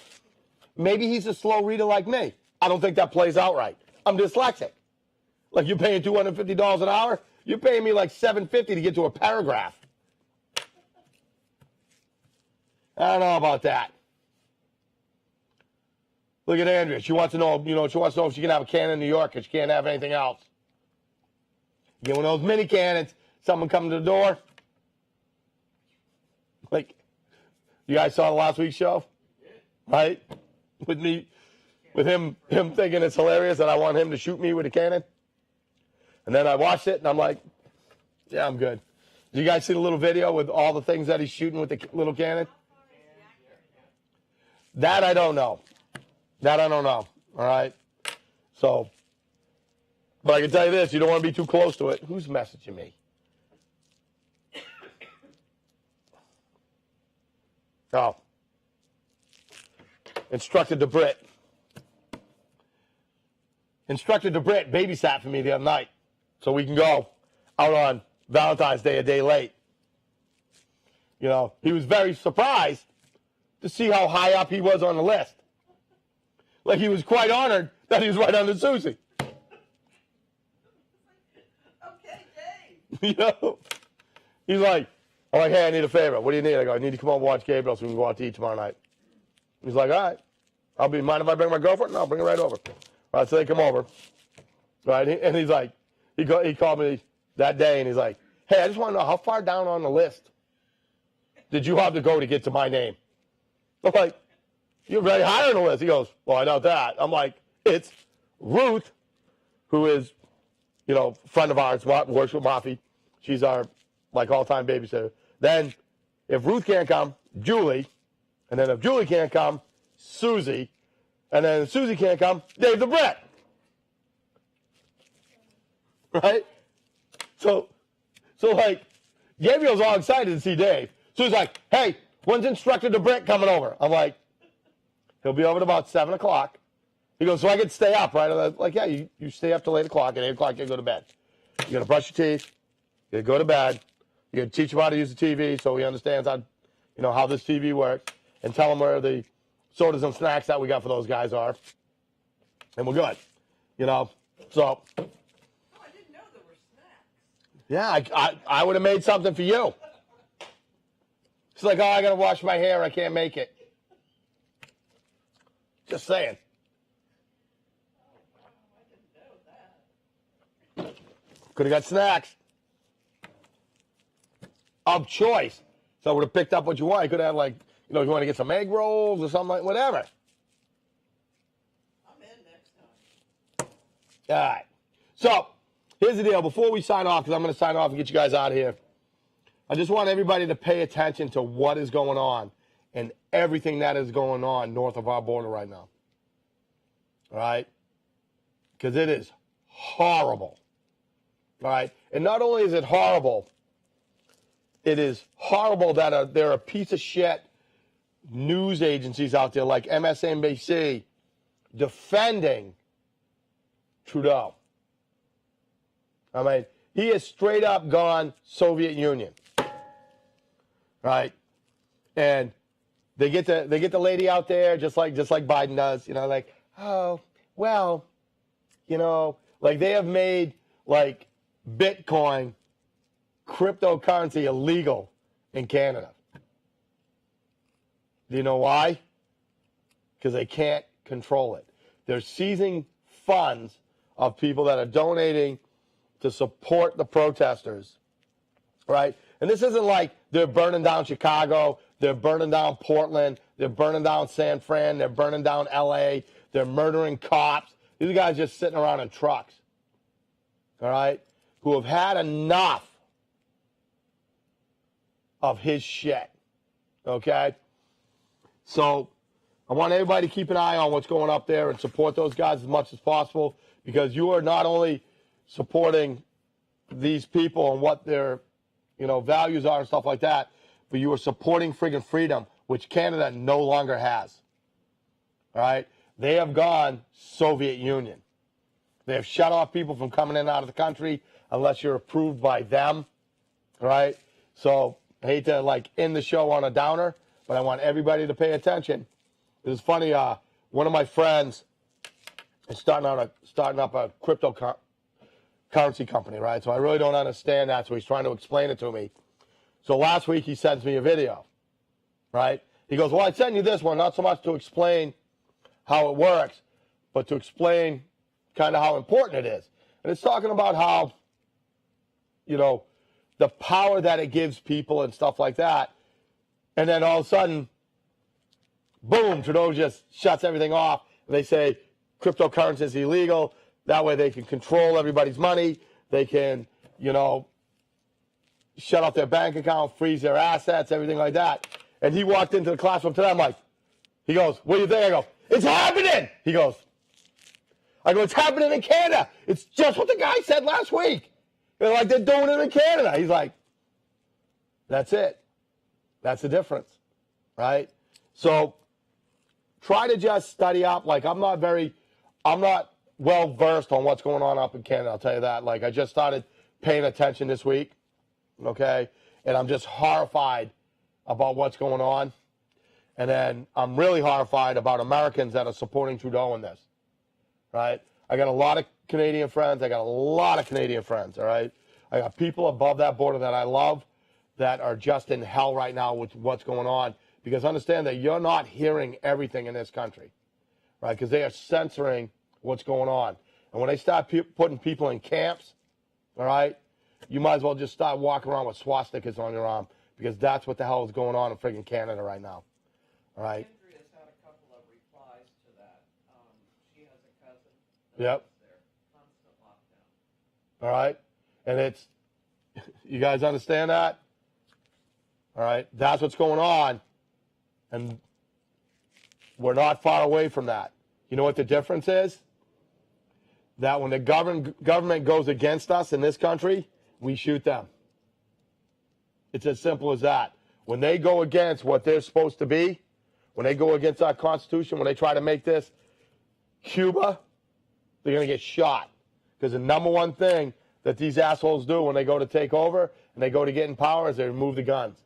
Maybe he's a slow reader like me. I don't think that plays out right. I'm dyslexic. Like, you're paying $250 an hour? You're paying me like $750 to get to a paragraph. I don't know about that. Look at Andrea. She wants to know, she wants to know if she can have a cannon in New York because she can't have anything else. Get one of those mini cannons. Someone come to the door. Like, you guys saw the last week's show? Right? With me, with him thinking it's hilarious that I want him to shoot me with a cannon. And then I watched it and I'm like, yeah, I'm good. Did you guys see the little video with all the things that he's shooting with the little cannon? That I don't know. That I don't know. All right? So, but I can tell you this, you don't want to be too close to it. Who's messaging me? Oh. Instructor DeBritt. Instructor DeBritt babysat for me the other night so we can go out on Valentine's Day a day late. He was very surprised to see how high up he was on the list. Like, he was quite honored that he was right under Susie. Okay, Dave. He's like, I'm like, hey, I need a favor. What do you need? I go, I need to come over and watch Gabriel so we can go out to eat tomorrow night. He's like, all right. Mind if I bring my girlfriend? No, I'll bring her right over. All right, so they come over. Right, and he's like, he called me that day and he's like, hey, I just want to know how far down on the list did you have to go to get to my name? I'm like, you're very high on the list. He goes, well, I know that. I'm like, it's Ruth, who is, you know, friend of ours, works with Mafi. She's our, like, all-time babysitter. Then, if Ruth can't come, Julie. And then if Julie can't come, Susie. And then if Susie can't come, Dave the Brit. Right? So like, Gabriel's all excited to see Dave. So he's like, hey, when's Instructor the Brit coming over? I'm like, he'll be over at about 7 o'clock. He goes, so I can stay up, right? I'm like, yeah, you stay up till 8 o'clock. At 8 o'clock, you go to bed. You got to brush your teeth. You got to go to bed. You got to teach him how to use the TV so he understands how, you know, how this TV works. And tell him where the sodas and snacks that we got for those guys are. And we're good. You know, so. Oh, I didn't know there were snacks. Yeah, I would have made something for you. It's like, oh, I got to wash my hair. I can't make it. Just saying. Could have got snacks of choice. So I would have picked up what you want. I could have, like, you know, if you want to get some egg rolls or something, like whatever. I'm in next time. All right. So here's the deal. Before we sign off, because I'm going to sign off and get you guys out of here, I just want everybody to pay attention to what is going on and everything that is going on north of our border right now. All right? Because it is horrible. All right? And not only is it horrible, it is horrible that there are a piece of shit news agencies out there like MSNBC defending Trudeau. I mean, he has straight up gone Soviet Union. Right? And they get the lady out there just like Biden does, you know, like, oh, well, you know, like they have made like Bitcoin cryptocurrency illegal in Canada. Do you know why? Because they can't control it. They're seizing funds of people that are donating to support the protesters, right? And this isn't like they're burning down Chicago, they're burning down Portland, they're burning down San Fran, they're burning down LA, they're murdering cops. These guys just sitting around in trucks, all right, who have had enough of his shit, okay? So I want everybody to keep an eye on what's going up there and support those guys as much as possible, because you are not only supporting these people and what their, you know, values are and stuff like that, but you are supporting friggin' freedom, which Canada no longer has. All right? They have gone Soviet Union. They have shut off people from coming in and out of the country unless you're approved by them. All right? So I hate to, like, end the show on a downer, but I want everybody to pay attention. It was funny, one of my friends is starting up a cryptocurrency company, right? So I really don't understand that, so he's trying to explain it to me. So last week he sends me a video, right? He goes, well, I sent you this one, not so much to explain how it works, but to explain kind of how important it is. And it's talking about how, you know, the power that it gives people and stuff like that. And then all of a sudden, boom, Trudeau just shuts everything off. They say cryptocurrency is illegal. That way they can control everybody's money. They can, you know, shut off their bank account, freeze their assets, everything like that. And he walked into the classroom today. I'm like, he goes, what do you think? I go, it's happening. He goes, I go, it's happening in Canada. It's just what the guy said last week. They're like, they're doing it in Canada. He's like, that's it. That's the difference, right? So try to just study up. Like, I'm not well versed on what's going on up in Canada, I'll tell you that. Like, I just started paying attention this week, okay? And I'm just horrified about what's going on. And then I'm really horrified about Americans that are supporting Trudeau in this, right? I got a lot of Canadian friends. all right? I got people above that border that I love that are just in hell right now with what's going on. Because understand that you're not hearing everything in this country, right? Because they are censoring what's going on. And when they start putting people in camps, all right, you might as well just start walking around with swastikas on your arm because that's what the hell is going on in friggin' Canada right now. All right? Andrea's had a couple of replies to that. She has a cousin. Yep. There. Constant lockdown. All right? And it's, you guys understand that? All right? That's what's going on. And we're not far away from that. You know what the difference is? That when the government goes against us in this country, we shoot them. It's as simple as that. When they go against what they're supposed to be, when they go against our Constitution, when they try to make this Cuba, they're going to get shot. Because the number one thing that these assholes do when they go to take over and they go to get in power is they remove the guns.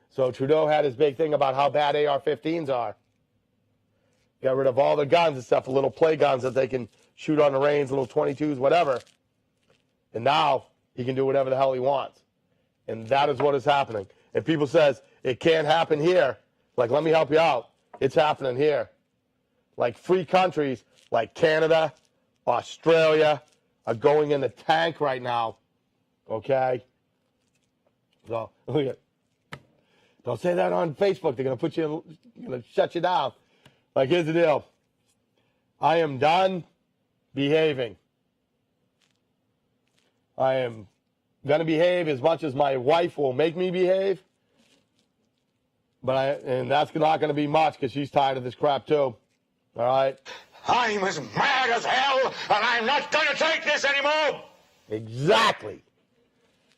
So Trudeau had his big thing about how bad AR-15s are. Got rid of all the guns except for little play guns that they can shoot on the range, little 22s, whatever. And now he can do whatever the hell he wants. And that is what is happening. And people says, it can't happen here. Like, let me help you out. It's happening here. Like free countries like Canada, Australia are going in the tank right now. Okay? So, look at, don't say that on Facebook. They're going to put you, going to shut you down. Like, here's the deal. I am done behaving. I am going to behave as much as my wife will make me behave. And that's not going to be much because she's tired of this crap too. All right? I'm as mad as hell, and I'm not going to take this anymore. Exactly.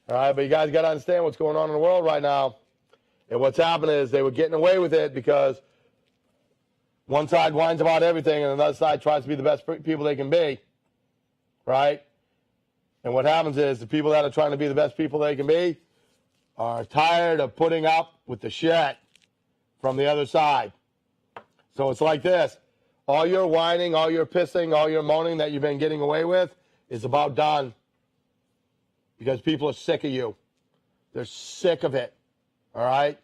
All right, but you guys got to understand what's going on in the world right now. And what's happening is they were getting away with it because one side whines about everything and another side tries to be the best people they can be. Right? And what happens is the people that are trying to be the best people they can be are tired of putting up with the shit from the other side. So it's like this. All your whining, all your pissing, all your moaning that you've been getting away with is about done. Because people are sick of you. They're sick of it. All right?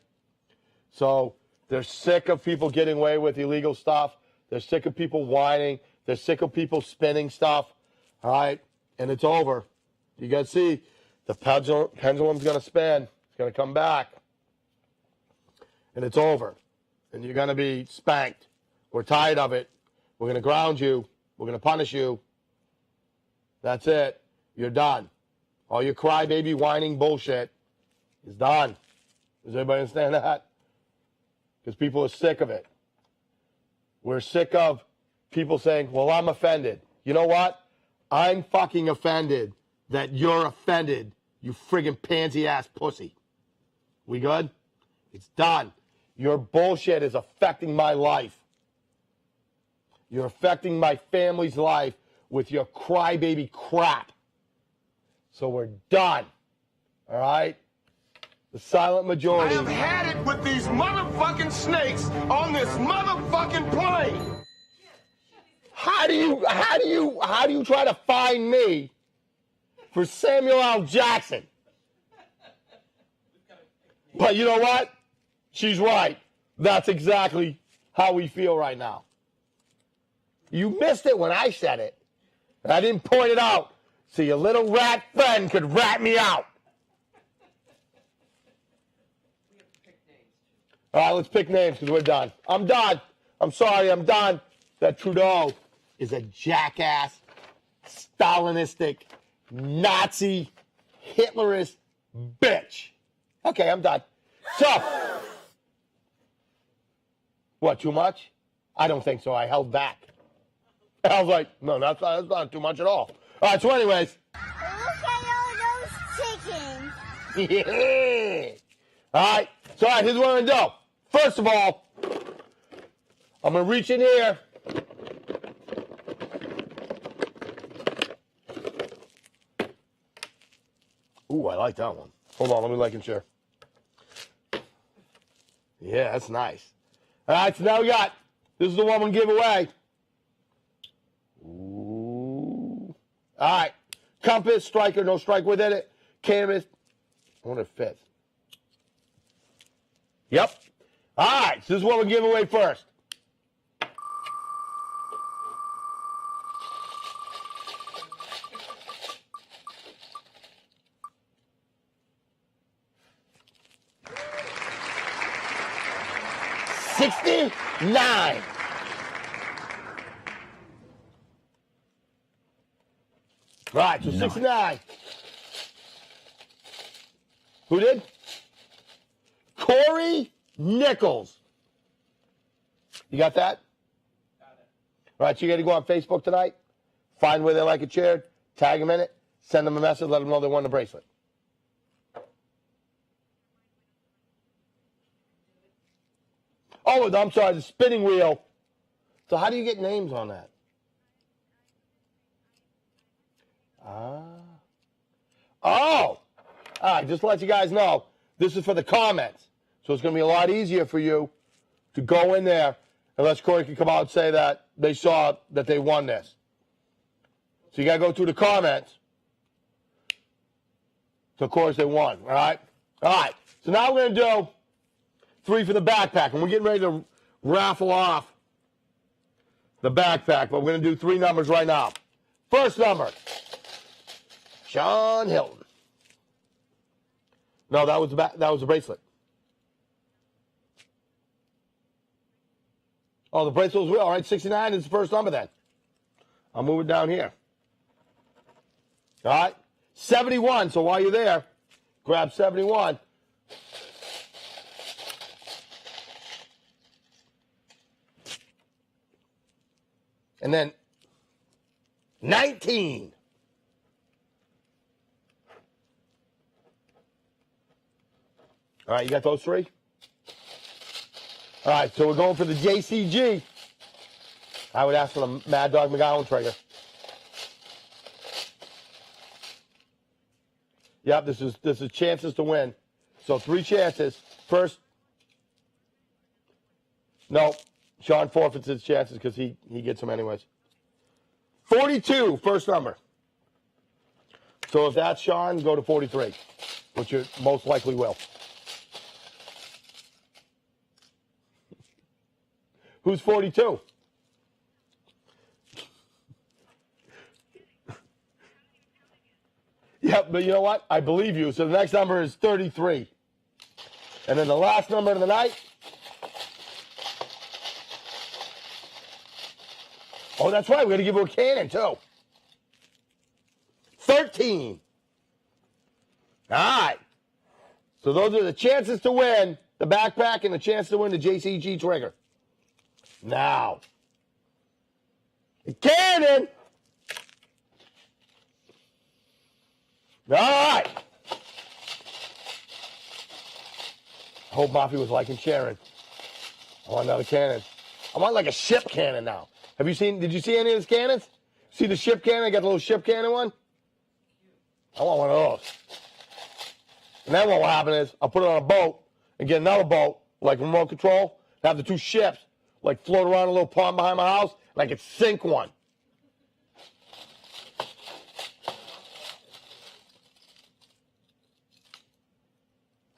So they're sick of people getting away with illegal stuff. They're sick of people whining. They're sick of people spinning stuff. All right? And it's over. You guys see, the pendulum's going to spin. It's going to come back. And it's over. And you're going to be spanked. We're tired of it. We're going to ground you. We're going to punish you. That's it. You're done. All your crybaby whining bullshit is done. Does everybody understand that? Because people are sick of it. We're sick of people saying, well, I'm offended. You know what? I'm fucking offended that you're offended, you friggin' pansy-ass pussy. We good? It's done. Your bullshit is affecting my life. You're affecting my family's life with your crybaby crap. So we're done. All right? The silent majority. I have had it with these motherfucking snakes on this motherfucking plane. How do you try to find me for Samuel L. Jackson? But you know what? She's right. That's exactly how we feel right now. You missed it when I said it. And I didn't point it out. So your little rat friend could rat me out. We have to pick names. All right, let's pick names because we're done. I'm done. I'm sorry, I'm done. That Trudeau is a jackass, Stalinistic, Nazi, Hitlerist bitch. Okay, I'm done. So, what, too much? I don't think so. I held back. I was like, no, that's not too much at all. All right, so anyways. Look at all those chickens. Yeah. All right, so all right, here's what I'm going to do. First of all, I'm going to reach in here. Ooh, I like that one. Hold on, let me like and share. Yeah, that's nice. All right, so now we got, this is the one we give away. Ooh. All right, compass, striker, no strike within it. Canvas, I wonder if it fits. Yep. All right, so this is what we give away first. 69. Right, so 69. Who did? Corey Nichols. You got that? Got it. All right, so you got to go on Facebook tonight, find where they like it shared, tag them in it, send them a message, let them know they won the bracelet. Oh, I'm sorry, the spinning wheel. So how do you get names on that? Oh. All right, just to let you guys know, this is for the comments. So it's going to be a lot easier for you to go in there, unless Corey can come out and say that they saw that they won this. So you got to go through the comments. So, of course, they won, all right? All right, so now we're going to do 3 for the backpack, and we're getting ready to raffle off the backpack, but we're going to do 3 numbers right now. First number, Sean Hilton. No, that was the bracelet. Oh, the bracelet was real. All right, 69 is the first number then. I'll move it down here. All right, 71. So while you're there, grab 71. And then 19. All right, you got those 3? All right, so we're going for the JCG. I would ask for the Mad Dog McGowan trigger. Yep, this is chances to win. So 3 chances. First, no, Sean forfeits his chances because he gets them anyways. 42, first number. So if that's Sean, go to 43, which you most likely will. Who's 42? Yep, but you know what? I believe you. So the next number is 33. And then the last number of the night. Oh, that's right. We're going to give her a cannon, too. 13. All right. So those are the chances to win the backpack and the chance to win the JCG trigger. Now, the cannon. All right. I hope Mafia was liking Sharon. I want another cannon. I want like a ship cannon now. Did you see any of these cannons? See the ship cannon? I got the little ship cannon one. I want one of those. And then what will happen is I'll put it on a boat and get another boat, like remote control, and have the 2 ships like float around a little pond behind my house, and I could sink one.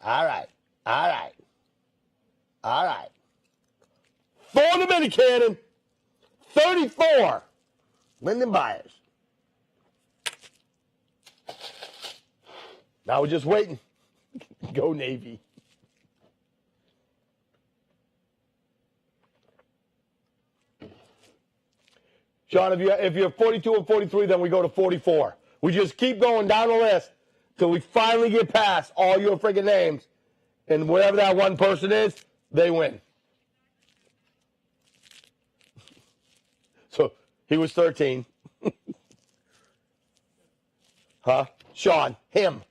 All right. All right. All right. For the mini cannon, 34, Lyndon Byers. Now we're just waiting. Go Navy. Sean, if you're 42 and 43, then we go to 44. We just keep going down the list till we finally get past all your freaking names. And whatever that one person is, they win. So he was 13. Huh? Sean, him.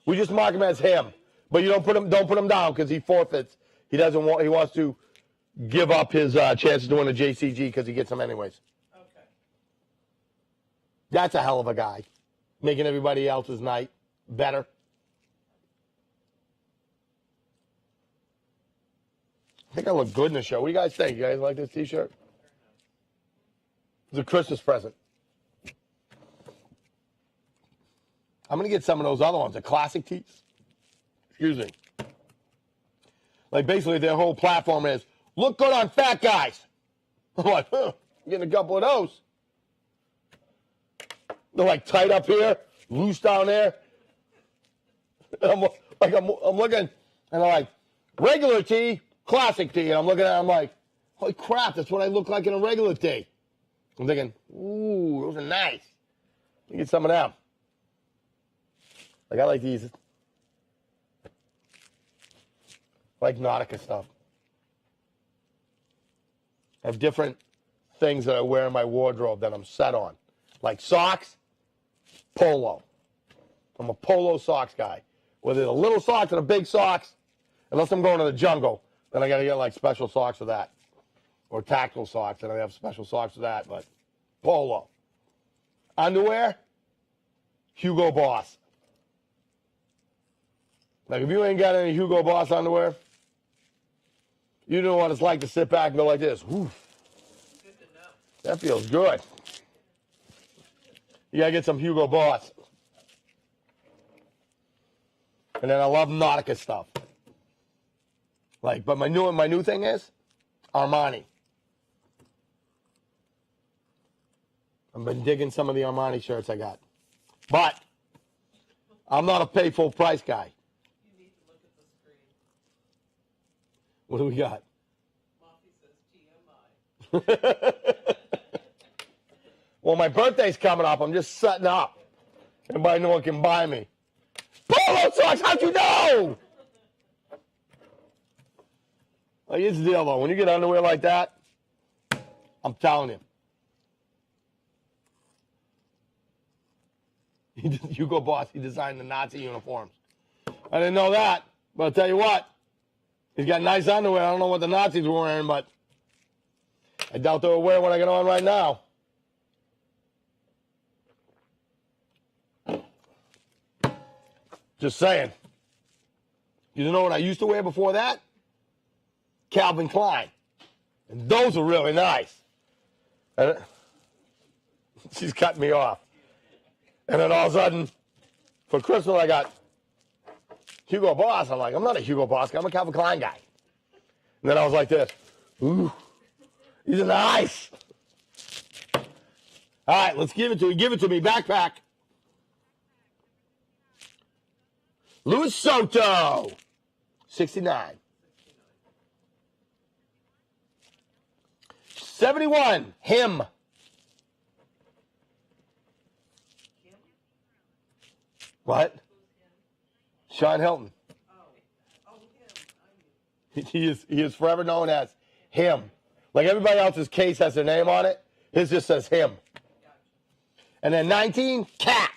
We just mark him as him. But you don't put him down because he forfeits. He wants to give up his chances to win a JCG because he gets them anyways. Okay. That's a hell of a guy. Making everybody else's night better. I think I look good in the show. What do you guys think? You guys like this t-shirt? It's a Christmas present. I'm going to get some of those other ones, the classic tees. Excuse me. Like basically their whole platform is, look good on fat guys. I'm like, I'm getting a couple of those. They're like tight up here, loose down there. I'm looking, and I'm like, regular tee, classic tee, and I'm looking at it, I'm like, holy crap, that's what I look like in a regular tee. I'm thinking, ooh, those are nice. Let me get some of them. Like, I like these. I like Nautica stuff. I have different things that I wear in my wardrobe that I'm set on. Like socks, polo. I'm a polo socks guy. Whether they're little socks or the big socks, unless I'm going to the jungle, then I got to get like special socks for that. Or tactical socks, and I have special socks for that, but polo. Underwear, Hugo Boss. Like, if you ain't got any Hugo Boss underwear, you know what it's like to sit back and go like this. Whew. Good to know. That feels good. You gotta get some Hugo Boss. And then I love Nautica stuff. Like, but my new thing is Armani. I've been digging some of the Armani shirts I got. But I'm not a pay full price guy. You need to look at the screen. What do we got? Moffy says TMI. Well, my birthday's coming up. I'm just setting up. Everybody know what can buy me. Polo socks, how'd you know? Like, here's the deal, though. When you get underwear like that, I'm telling you. Hugo Boss, he designed the Nazi uniforms. I didn't know that, but I'll tell you what. He's got nice underwear. I don't know what the Nazis were wearing, but I doubt they were wearing what I got on right now. Just saying. You know what I used to wear before that? Calvin Klein. And those are really nice. And she's cutting me off. And then all of a sudden, for Christmas, I got Hugo Boss. I'm like, I'm not a Hugo Boss guy. I'm a Calvin Klein guy. And then I was like this. Ooh, these are nice. All right, let's give it to me. Give it to me. Backpack. Luis Soto, 69. 71, him. What? Sean Hilton. He is forever known as him. Like everybody else's case has their name on it, his just says him. And then 19, Cat.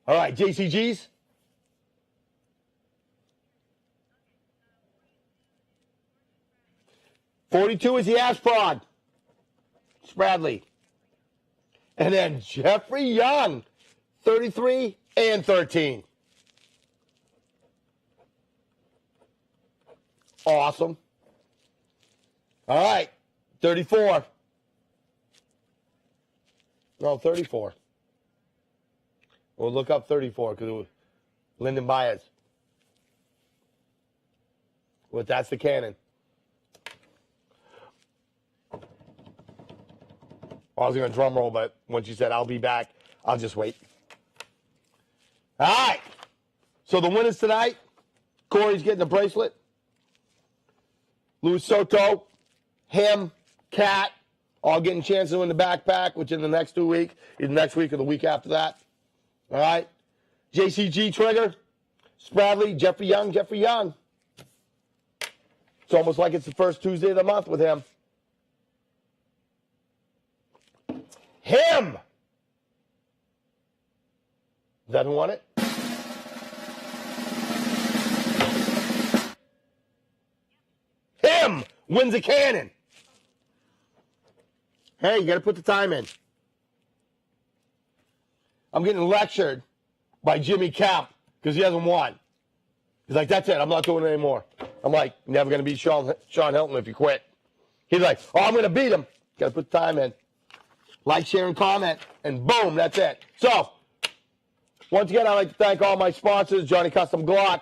All right, JCGs. $42 is the Ash Prod. Bradley. And then Jeffrey Young, 33 and 13. Awesome. All right, 34. No, 34. We'll look up 34 because it was Lyndon Baez. Well, that's the canon. I was going to drum roll, but when she said, I'll be back, I'll just wait. All right. So the winners tonight, Corey's getting a bracelet. Luis Soto, him, Cat, all getting chances to win the backpack, which in the next 2 weeks, either next week or the week after that. All right. JCG Trigger, Spradley, Jeffrey Young. It's almost like it's the first Tuesday of the month with him. Him! Is that who won it? Him wins a cannon. Hey, you got to put the time in. I'm getting lectured by Jimmy Camp because he hasn't won. He's like, that's it. I'm not doing it anymore. I'm like, never going to beat Sean Hilton if you quit. He's like, oh, I'm going to beat him. Got to put the time in. Like, share, and comment, and boom, that's it. So, once again, I'd like to thank all my sponsors, Johnny Custom Glock,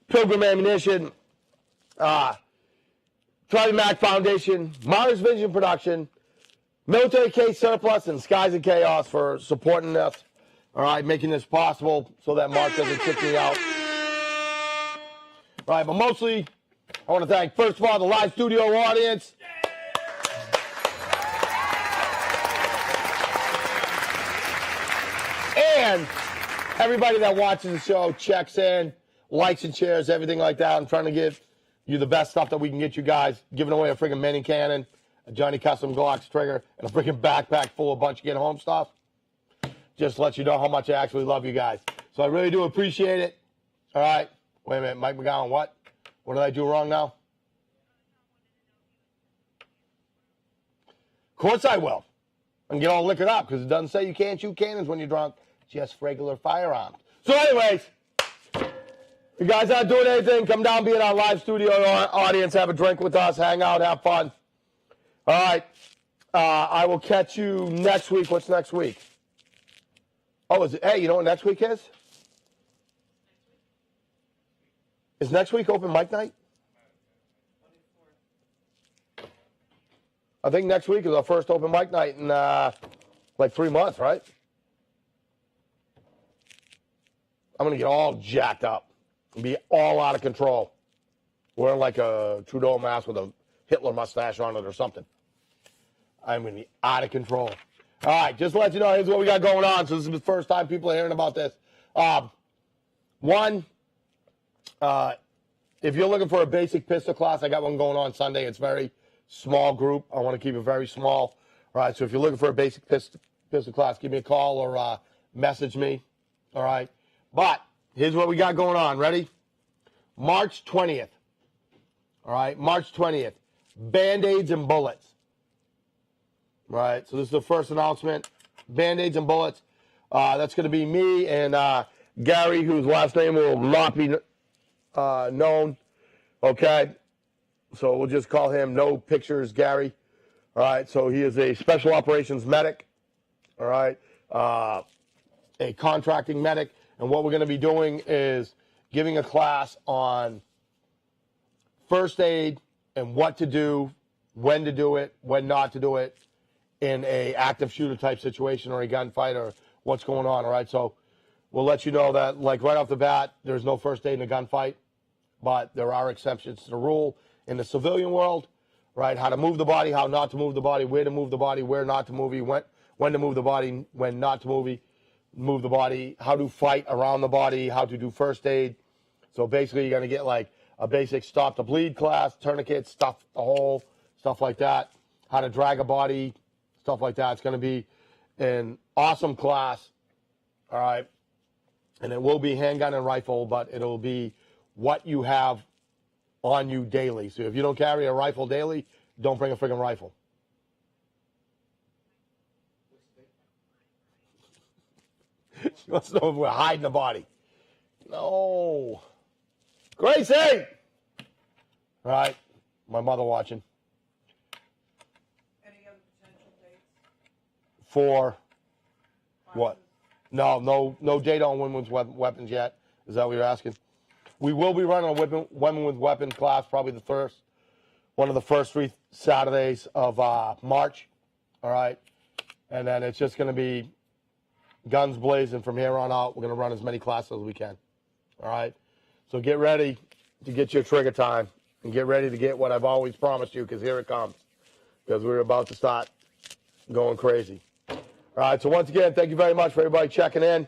Pilgrim Ammunition, Charlie Mack Foundation, Mars Vision Production, Military Case Surplus, and Skies and Chaos for supporting us. All right, making this possible so that Mark doesn't kick me out. All right, but mostly, I want to thank, first of all, the live studio audience. And everybody that watches the show, checks in, likes and shares, everything like that. I'm trying to give you the best stuff that we can get you guys. Giving away a freaking mini cannon, a Johnny Custom Glocks trigger, and a freaking backpack full of a bunch of get-home stuff. Just to let you know how much I actually love you guys. So I really do appreciate it. All right. Wait a minute. Mike McGowan, what? What did I do wrong now? Of course I will. And get all liquored up because it doesn't say you can't shoot cannons when you're drunk. Just regular firearms. So anyways, you guys aren't doing anything, come down, be in our live studio audience, have a drink with us, hang out, have fun. All right. I will catch you next week. What's next week? Oh, is it? Hey, you know what next week is? Is next week open mic night? I think next week is our first open mic night in like 3 months, right? I'm going to get all jacked up and be all out of control. Wearing like a Trudeau mask with a Hitler mustache on it or something. I'm going to be out of control. All right, just to let you know, here's what we got going on. So this is the first time people are hearing about this. One, if you're looking for a basic pistol class, I got one going on Sunday. It's very small group. I want to keep it very small. All right, so if you're looking for a basic pistol class, give me a call or message me. All right, but here's what we got going on. Ready? March 20th. All right, March 20th. Band-Aids and bullets. All right, so this is the first announcement. Band-Aids and bullets. That's going to be me and Gary, whose last name will not be known. Okay, so we'll just call him No Pictures Gary. All right, so he is a special operations medic. All right, a contracting medic. And what we're going to be doing is giving a class on first aid and what to do, when to do it, when not to do it in a active shooter type situation or a gunfight or what's going on. All right, so we'll let you know that, like, right off the bat, there's no first aid in a gunfight, but there are exceptions to the rule in the civilian world, right? How to move the body, how not to move the body, where to move the body, where not to move, when to move the body, when not to move the body, how to fight around the body, how to do first aid. So basically, you're going to get like a basic stop the bleed class, tourniquet, stuff the hole, stuff like that, how to drag a body, stuff like that. It's going to be an awesome class, all right? And it will be handgun and rifle, but it'll be what you have on you daily. So if you don't carry a rifle daily, don't bring a friggin' rifle. She wants to know if we're hiding the body. No. Gracie! All right, my mother watching. Any other potential dates? For what? Classes? No date on women's weapons yet. Is that what you're asking? We will be running a women with weapons class probably one of the first 3 Saturdays of March. All right, and then it's just going to be guns blazing from here on out. We're going to run as many classes as we can. All right, so get ready to get your trigger time and get ready to get what I've always promised you, because here it comes, because we're about to start going crazy. All right, so once again, thank you very much for everybody checking in.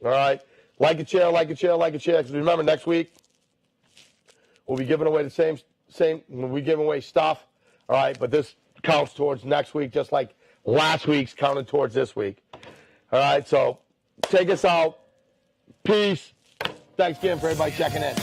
All right, like and share, because remember, next week we'll be giving away the same we'll be giving away stuff. All right, but this counts towards next week, just like last week's counted towards this week. All right, so take us out. Peace. Thanks again for everybody checking in.